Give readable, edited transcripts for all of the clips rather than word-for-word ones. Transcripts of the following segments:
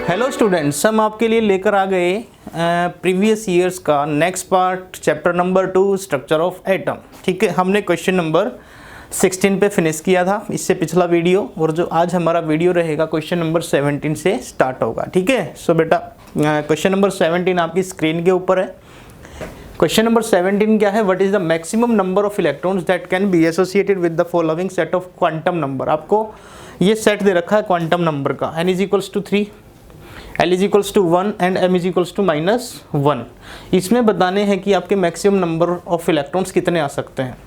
Hello students, हम आपके लिए लेकर आ गए प्रीवियस ईयर्स का next part chapter number 2 structure of atom. ठीक है, हमने क्वेश्चन नंबर 16 पे फिनिश किया था इससे पिछला वीडियो, और जो आज हमारा वीडियो रहेगा क्वेश्चन नंबर 17 से स्टार्ट होगा। ठीक है, सो बेटा क्वेश्चन नंबर 17 आपकी स्क्रीन के ऊपर है। क्वेश्चन नंबर 17 क्या है? What is the maximum number of electrons that can be associated with the following set of quantum number. आपको ये सेट दे रखा है क्वांटम नंबर का, n is equals to 3, L is equals to 1 and M is equals to -1। इसमें बताने हैं कि आपके मैक्सिमम नंबर ऑफ इलेक्ट्रॉन्स कितने आ सकते हैं।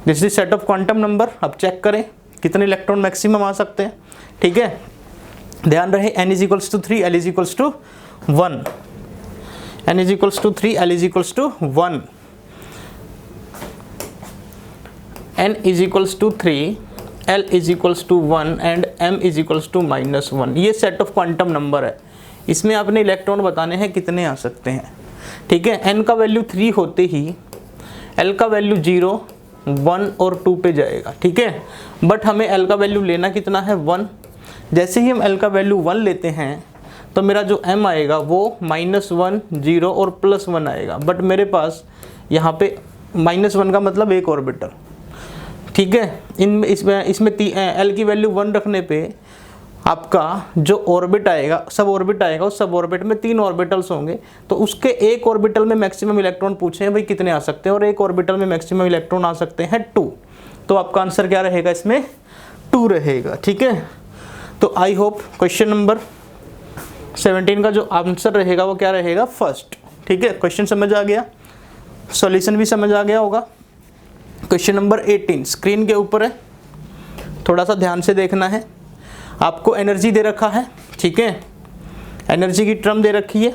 This is set of quantum number. अब चेक करें कितने इलेक्ट्रॉन मैक्सिमम आ सकते हैं। ठीक है, ध्यान रहे n is equals to 3, L is equals to 1, n is equals to 3, L is equals to 1, n is equals to 3, L is equals to 1 and M is equals to -1। ये set of quantum number है। इसमें आपने electron बताने हैं कितने आ सकते हैं। ठीक है, n का वैल्यू 3 होते ही L का वैल्यू 0, 1 और 2 पे जाएगा। ठीक है, बट हमें L का वैल्यू लेना कितना है? 1। जैसे ही हम L का वैल्यू 1 लेते हैं तो मेरा जो M आएगा वो -1, 0 और +1 आएगा। बट मेरे पास यहाँ पे -1 का मतलब एक ऑर्बिटल। ठीक है, इसमें L की वैल्यू 1 रखने पे आपका जो ऑर्बिट आएगा, सब ऑर्बिट आएगा, उस सब ऑर्बिट में 3 ऑर्बिटल्स होंगे। तो उसके एक ऑर्बिटल में मैक्सिमम इलेक्ट्रॉन पूछे हैं भाई कितने आ सकते हैं, और एक ऑर्बिटल में मैक्सिमम इलेक्ट्रॉन आ सकते हैं 2। तो आपका आंसर क्या रहेगा? इसमें 2 रहेगा। ठीक है, तो आई होप क्वेश्चन नंबर 17 का जो आंसर रहेगा वो क्या रहेगा? फर्स्ट। ठीक है, क्वेश्चन समझ आ गया, सॉल्यूशन भी समझ आ गया होगा। क्वेश्चन नंबर 18 स्क्रीन के ऊपर है, थोड़ा सा ध्यान से देखना है। आपको एनर्जी दे रखा है। ठीक है, एनर्जी की टर्म दे रखी है।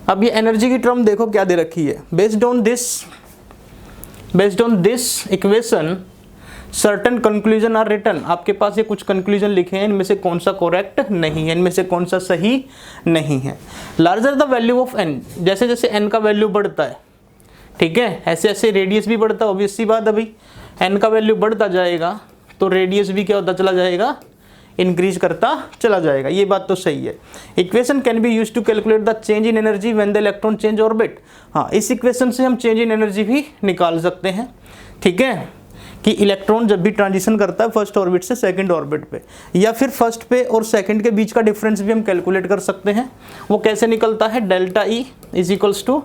अब ये एनर्जी की टर्म देखो क्या दे रखी है। Based on this equation certain conclusion are written. आपके पास ये कुछ कंक्लूजन लिखे हैं, इनमें से कौन सा करेक्ट नहीं है, इनमें से कौन सा सही नहीं है। Larger the value of n, जैसे जैसे n का वैल्यू बढ़ता है, ठीक है, ऐसे ऐसे रेडियस भी बढ़ता है। ऑब्वियस सी बात, अभी n का वैल्यू बढ़ता जाएगा तो रेडियस भी क्या होता चला जाएगा? इंक्रीज करता चला जाएगा। ये बात तो सही है। Equation can be used to calculate the change in energy when the electron change orbit. हाँ, इस इक्वेशन से हम चेंज इन एनर्जी भी निकाल सकते हैं। ठीक है, कि इलेक्ट्रॉन जब भी ट्रांजिशन करता है फर्स्ट ऑर्बिट से सेकंड ऑर्बिट पे, या फिर फर्स्ट पे और सेकंड के बीच का डिफरेंस भी हम कैलकुलेट कर सकते हैं। वो कैसे निकलता है? Delta E is equals to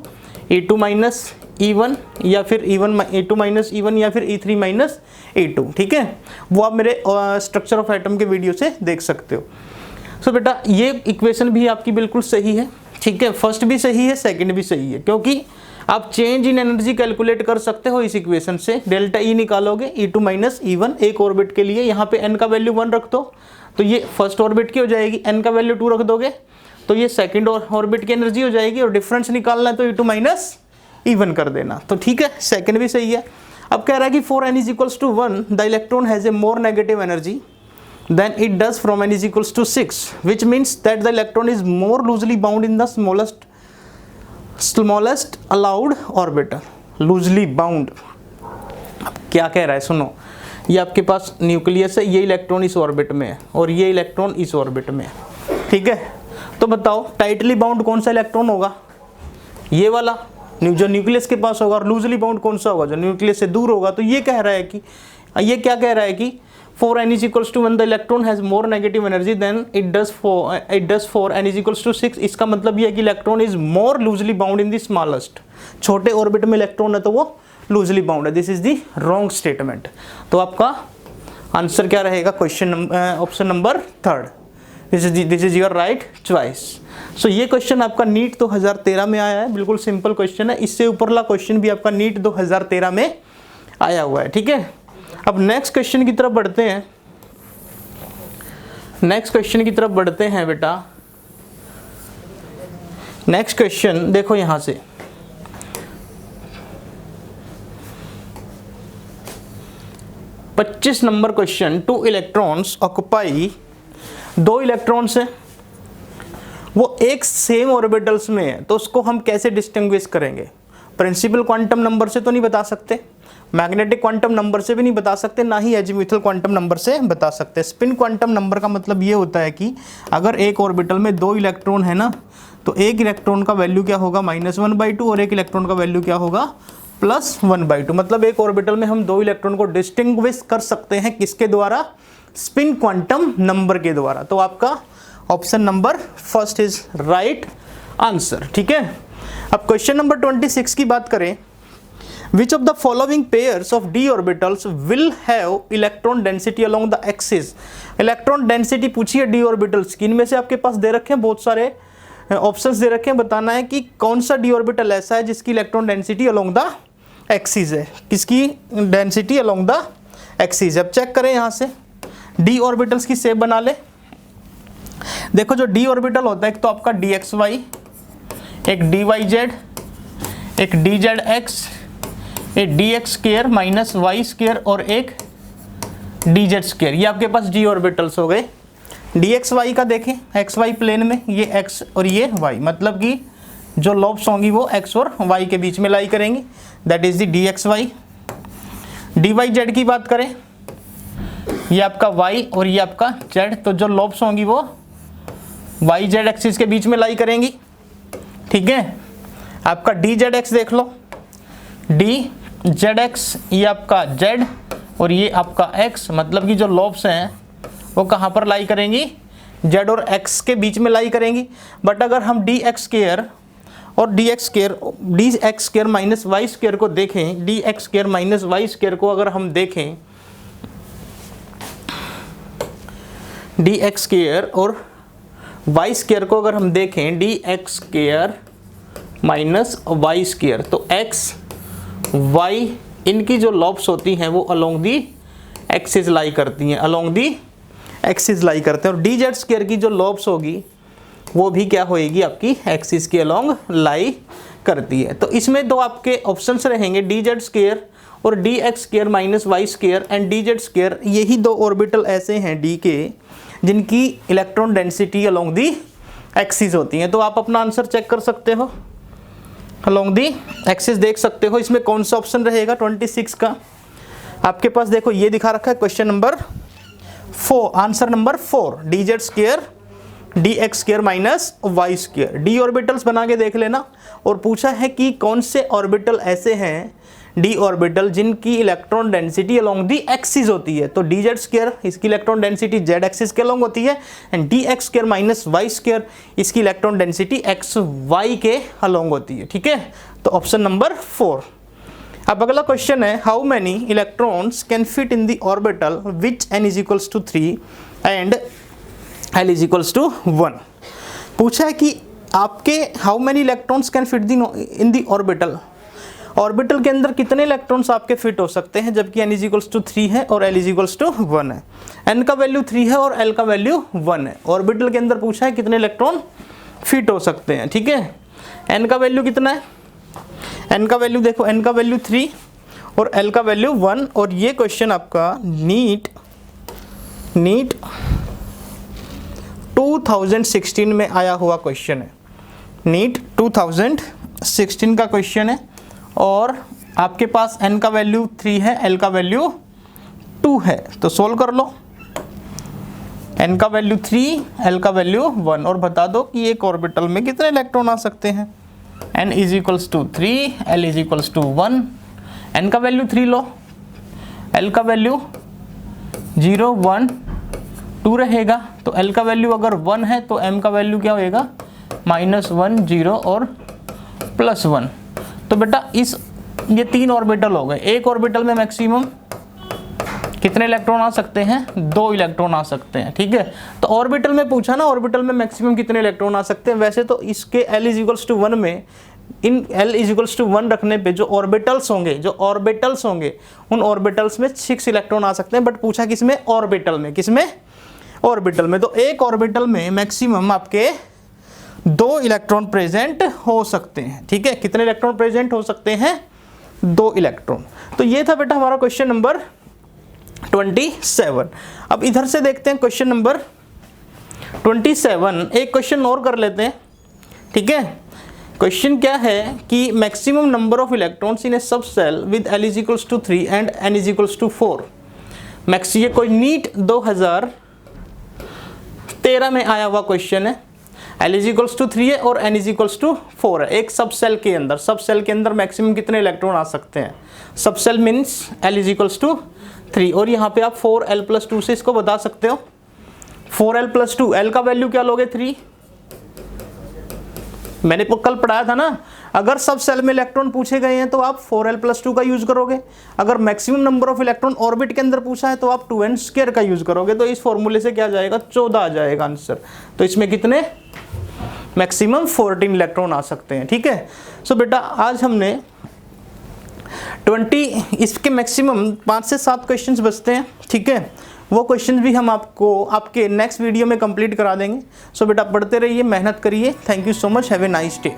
E2 minus E1 या फिर E2 माइनस E1 या फिर E3 माइनस E2। ठीक है, वो आप मेरे स्ट्रक्चर ऑफ एटम के वीडियो से देख सकते हो। सो बेटा ये इक्वेशन भी आपकी बिल्कुल सही है। ठीक है, फर्स्ट भी सही है, सेकंड भी सही है, क्योंकि आप चेंज इन एनर्जी कैलकुलेट कर सकते हो इस इक्वेशन से। डेल्टा E निकालोगे E2 माइनस E1 एक ऑर्बिट के लिए, यहाँ पे n का वैल्यू 1 रख दो तो ये फर्स्ट ऑर्बिट की हो जाएगी, n का वैल्यू 2 रख दोगे तो ये सेकंड ऑर्बिट की एनर्जी हो जाएगी, और डिफरेंस निकालना है तो E2 माइनस E1 कर देना। तो ठीक है, सेकंड भी सही है। अब कह रहा है कि 4n is equals to 1 the electron has a more negative energy than it does from n is equals to 6 which means that the electron is more loosely bound in the smallest allowed orbital. Loosely bound क्या कह रहा है? सुनो, ये आपके पास nucleus है, ये electron इस ऑर्बिट में है और ये इलेक्ट्रॉन इस ऑर्बिट में है। ठीक है, तो बताओ टाइटली बाउंड कौन सा इलेक्ट्रॉन होगा? ये वाला जो न्यूक्लियस के पास होगा। और लूजली बाउंड कौन सा होगा? जो न्यूक्लियस से दूर होगा। तो ये कह रहा है कि ये क्या कह रहा है कि 4n is equals to 1 the electron has more negative energy than it does 4 n is equals to 6। इसका मतलब ये है कि electron is more loosely bound in the smallest. छोटे ऑर्बिट में इलेक्ट्रॉन है तो वो लूजली बाउंड है। This is the wrong statement. तो आपका आंसर क्या रहेगा? Question option number 3। This is your right choice. So ये क्वेश्चन आपका नीट 2013 में आया है। बिल्कुल सिंपल क्वेश्चन है। इससे ऊपरला क्वेश्चन भी आपका नीट 2013 में आया हुआ है। ठीक है, अब नेक्स्ट क्वेश्चन की तरफ बढ़ते हैं। बेटा नेक्स्ट क्वेश्चन देखो यहां से। पच्चीस number question. 2 electrons occupy, 2 electrons है, वो एक सेम ऑर्बिटल्स में है, तो उसको हम कैसे डिस्टिंग्विश करेंगे? प्रिंसिपल क्वांटम नंबर से तो नहीं बता सकते, मैग्नेटिक क्वांटम नंबर से भी नहीं बता सकते, ना ही एजीमुथल क्वांटम नंबर से बता सकते। स्पिन क्वांटम नंबर का मतलब ये होता है कि अगर एक ऑर्बिटल में 2 इलेक्ट्रॉन है ना, तो एक इलेक्ट्रॉन का वैल्यू क्या होगा -1/2 और एक इलेक्ट्रॉन का वैल्यू क्या होगा +1/2। मतलब एक ऑर्बिटल में हम 2 इलेक्ट्रॉन को डिस्टिंग्विश कर सकते हैं किसके द्वारा? स्पिन क्वांटम नंबर के द्वारा। तो आपका option number first is right answer. ठीक है, अब क्वेश्चन नंबर 26 की बात करें, Which of the following pairs of d orbitals will have electron density along the axis? Electron density पूछी है d orbitals की, इनमें से आपके पास दे रखे हैं बहुत सारे ऑप्शंस दे रखे हैं, बताना है कि कौन सा d orbital ऐसा है जिसकी electron density along the axis है, किसकी डेंसिटी along the axis है। अब चेक करें यहाँ से d orbitals की शेप बना ले। देखो जो d orbital होता है, एक तो आपका dxy, एक dyz, एक dzx, एक dx square minus Y square और एक dz स्क्वायर, ये आपके पास d ऑर्बिटल्स हो गए। dxy का देखें xy प्लेन में, ये x और ये y, मतलब कि जो लॉब्स होंगी वो x और y के बीच में लाई करेंगी, that is the dxy। dyz की बात करें, ये आपका y और ये आपका z, तो जो लॉब्स होंगी वो yz एक्सिस के बीच में लाई करेंगी। ठीक है, आपका dzx देख लो, dzx ये आपका z और ये आपका x, मतलब कि जो लॉब्स हैं वो कहाँ पर लाई करेंगी? z और x के बीच में लाई करेंगी। बट अगर हम dx स्क्वायर और dx square minus Y square को देखें, dx square minus Y square को अगर हम देखें, dx स्क्वायर और y स्क्वायर को अगर हम देखें, dx square minus Y square, तो x y इनकी जो लॉब्स होती हैं वो अलोंग दी एक्सिस लाई करती हैं, अलोंग दी एक्सिस लाई करते हैं। और dz स्क्वायर की जो लॉब्स होगी वो भी क्या होएगी? आपकी एक्सिस के अलोंग लाई करती है। तो इसमें दो आपके ऑप्शंस रहेंगे, dz स्क्वायर और dx square minus Y square and dz square. यही दो ऑर्बिटल ऐसे हैं d के जिनकी electron density along the axis होती है। तो आप अपना आंसर चेक कर सकते हो, अलोंग दी एक्सिस देख सकते हो। इसमें कौन सा ऑप्शन रहेगा 26 का? आपके पास देखो ये दिखा रखा है question number 4, answer number 4, dz square dx square minus Y square. d orbitals बना के देख लेना। और पूछा है कि कौन से ऑर्बिटल ऐसे हैं d ऑर्बिटल जिनकी electron density along the axis होती है। तो dz स्क्वायर इसकी इलेक्ट्रॉन डेंसिटी z एक्सिस के अलोंग होती है and dx square minus Y square इसकी इलेक्ट्रॉन डेंसिटी एक्स वाई के अलोंग होती है। ठीक है, तो ऑप्शन नंबर 4। अब अगला क्वेश्चन है, how many electrons can fit in the orbital which n is equals to 3 and l is equals to 1। पूछा है कि आपके how many electrons can fit in the orbital, orbital के अंदर कितने इलेक्ट्रॉन्स आपके फिट हो सकते हैं, जबकि n इज इक्वल्स टू 3 है और l इज इक्वल्स टू 1 है। n का वैल्यू 3 है और l का वैल्यू 1 है। ऑर्बिटल के अंदर पूछा है कितने इलेक्ट्रॉन फिट हो सकते हैं। ठीक है, n का वैल्यू कितना है? n का वैल्यू देखो, n का वैल्यू 3 और l का वैल्यू 1। और ये क्वेश्चन आपका नीट 2016 में आया हुआ क्वेश्चन है, नीट 2016 का क्वेश्चन है। और आपके पास n का वैल्यू 3 है, l का वैल्यू 2 है, तो सोल्व कर लो। n का वैल्यू 3, l का वैल्यू 1 और बता दो कि एक ऑर्बिटल में कितने इलेक्ट्रॉन आ सकते हैं। n is equals to 3, l is equals to 1। n का वैल्यू 3 लो, l का वैल्यू 0, 1, 2 रहेगा। तो l का वैल्यू अगर 1 है तो m का वैल्यू क्या होएगा? -1, 0 और +1। तो बेटा ये 3 ऑर्बिटल हो गए। एक ऑर्बिटल में मैक्सिमम कितने इलेक्ट्रॉन आ सकते हैं? 2 इलेक्ट्रॉन आ सकते हैं। ठीक है, तो ऑर्बिटल में पूछा ना, ऑर्बिटल में मैक्सिमम कितने इलेक्ट्रॉन आ सकते हैं। वैसे तो इसके l इज इक्वल्स टू 1 में, इन l इज इक्वल्स टू 1 रखने पे जो ऑर्बिटल्स होंगे उन ऑर्बिटल्स में 6 इलेक्ट्रॉन आ सकते हैं। बट पूछा किसमें? ऑर्बिटल में। किसमें? ऑर्बिटल में। तो एक ऑर्बिटल में मैक्सिमम आपके 2 इलेक्ट्रॉन प्रेजेंट हो सकते हैं। ठीक है, कितने इलेक्ट्रॉन प्रेजेंट हो सकते हैं? 2 इलेक्ट्रॉन। तो ये था बेटा हमारा क्वेश्चन नंबर 27। अब इधर से देखते हैं क्वेश्चन नंबर 27। एक क्वेश्चन और कर लेते हैं। ठीक है, क्वेश्चन क्या है कि maximum number of electrons in a subshell with L is equals to 3 and N is equals to 4। Max ये कोई नीट 2013 में आया हुआ क्वेश्चन है। L इज इक्वल्स टू 3 है और N इज इक्वल्स टू 4 है। एक सब सेल के अंदर मैक्सिमम कितने इलेक्ट्रॉन आ सकते हैं? Subshell means L is equals to 3 और यहाँ पे आप 4L+2 से इसको बता सकते हो। 4L+2, L का वैल्यू क्या लोगे? 3। मैंने कल पढ़ाया था ना, अगर सब सेल में इलेक्ट्रॉन पूछे गए हैं तो आप 4L+2 का यूज करोगे। अगर maximum number of electron orbit के अंदर पूछा है तो आप 2n² का यूज करोगे। तो इस फॉर्मूले से क्या आ जाएगा? 14 आ जाएगा आंसर। तो इसमें कितने? मैक्सिमम 14 इलेक्ट्रॉन आ सकते हैं। ठीक है। सो बेटा आज हमने 20, इसके मैक्सिमम 5 से 7 क्वेश्चंस बचते हैं। ठीक है, वो क्वेश्चंस भी हम आपको आपके नेक्स्ट वीडियो में कंप्लीट करा देंगे। सो बेटा पढ़ते रहिए, मेहनत करिए। Thank you so much, have a nice day.